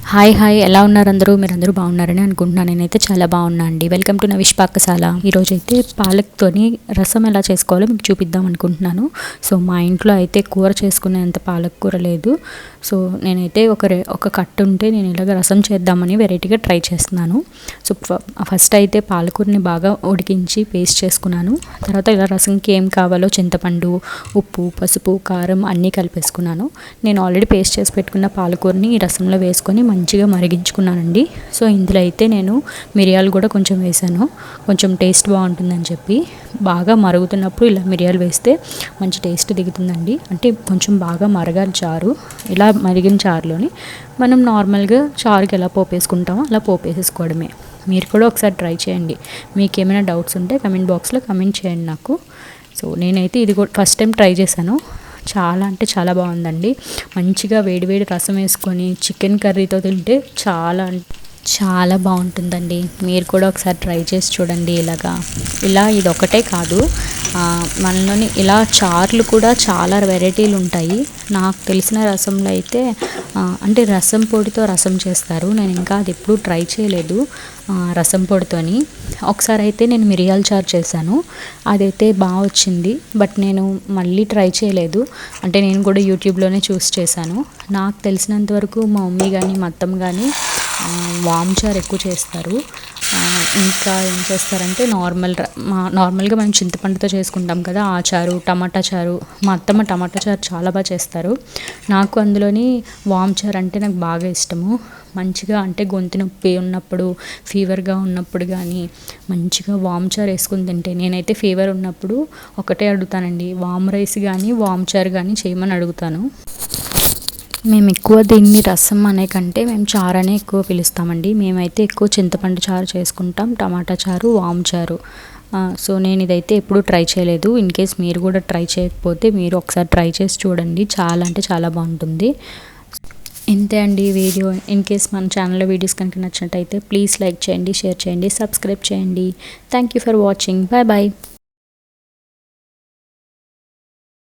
Hi hi ఎలా ఉన్నారు మీరందరూ బాగున్నారని అనుకుంటున్నాను. నేనైతే చాలా బాగున్నా అండి. Welcome to నవిష్ పాకశాల. ఈరోజు అయితే పాలక్తోని రసం ఎలా చేసుకోవాలో మీకు చూపిద్దాం అనుకుంటున్నాను. సో మా ఇంట్లో అయితే కూర చేసుకునేంత పాలక్ కూర లేదు. సో నేనైతే ఒక కట్టు ఉంటే నేను ఇలాగ రసం చేద్దామని వెరైటీగా ట్రై చేస్తున్నాను. సో ఫస్ట్ అయితే పాలకూరని బాగా ఉడికించి పేస్ట్ చేసుకున్నాను. తర్వాత ఇలా రసంకి ఏం కావాలో చింతపండు, ఉప్పు, పసుపు, కారం అన్నీ కలిపేసుకున్నాను. నేను ఆల్రెడీ పేస్ట్ చేసి పెట్టుకున్న పాలకూరని ఈ రసంలో వేసుకొని మంచిగా మరిగించుకున్నానండి. సో ఇందులో అయితే నేను మిరియాలు కూడా కొంచెం వేసాను, కొంచెం టేస్ట్ బాగుంటుందని చెప్పి. బాగా మరుగుతున్నప్పుడు ఇలా మిరియాలు వేస్తే మంచి టేస్ట్ దిగుతుందండి. అంటే కొంచెం బాగా మరగాలి చారు. ఇలా మరిగిన చారులోని మనం నార్మల్గా చారుకి ఎలా పోపేసుకుంటామో అలా పోపేసేసుకోవడమే. మీరు కూడా ఒకసారి ట్రై చేయండి. మీకు ఏమైనా డౌట్స్ ఉంటే కమెంట్ బాక్స్లో కమెంట్ చేయండి నాకు. సో నేనైతే ఇది కూడా ఫస్ట్ టైం ట్రై చేశాను. చాలా అంటే చాలా బాగుందండి. మంచిగా వేడివేడి రసం వేసుకొని చికెన్ కర్రీతో తింటే చాలా బాగుంటుందండి. మీరు కూడా ఒకసారి ట్రై చేసి చూడండి. ఇలా ఇది ఒకటే కాదు, మనలోని ఇలా చారులు కూడా చాలా వెరైటీలు ఉంటాయి. నాకు తెలిసిన రసంలో అయితే అంటే రసం పొడితో రసం చేస్తారు. నేను ఇంకా అది ఎప్పుడూ ట్రై చేయలేదు రసం పొడితోని. ఒకసారి అయితే నేను మిరియాల చారు చేశాను, అదైతే బాగా వచ్చింది. బట్ నేను మళ్ళీ ట్రై చేయలేదు. అంటే నేను కూడా యూట్యూబ్లోనే చూసి చేశాను. నాకు తెలిసినంత వరకు మా మమ్మీ కానీ మా అత్తమ్మ కానీ వామ్ చారు ఎక్కువ చేస్తారు. ఇంకా ఏం చేస్తారంటే నార్మల్గా మనం చింతపండుతో చేసుకుంటాం కదా ఆ చారు, టమాటా చారు. మా అత్తమ్మ టమాటా చారు చాలా బాగా చేస్తారు. నాకు అందులోని వామ్ చారు అంటే నాకు బాగా ఇష్టము. మంచిగా అంటే గొంతు నొప్పి ఉన్నప్పుడు, ఫీవర్గా ఉన్నప్పుడు కానీ మంచిగా వామ్ చారు వేసుకుని తింటే, నేనైతే ఫీవర్ ఉన్నప్పుడు ఒకటే అడుగుతానండి, వామ్ రైస్ కానీ వామ్ చారు కానీ చేయమని అడుగుతాను. మేము ఎక్కువ దీన్ని రసం అనే కంటే మేము చారు అనే ఎక్కువ పిలుస్తామండి. మేమైతే ఎక్కువ చింతపండు చారు చేసుకుంటాం, టమాటా చారు, వామ్ చారు. సో నేను ఇదైతే ఎప్పుడూ ట్రై చేయలేదు. ఇన్ కేస్ మీరు కూడా ట్రై చేయకపోతే మీరు ఒకసారి ట్రై చేసి చూడండి. చాలా అంటే చాలా బాగుంటుంది. ఇంతే అండి వీడియో. ఇన్ కేస్ మన ఛానల్లో వీడియోస్ కనుక నచ్చినట్టయితే ప్లీజ్ లైక్ చేయండి, షేర్ చేయండి, సబ్స్క్రైబ్ చేయండి. Thank you for watching. Bye bye.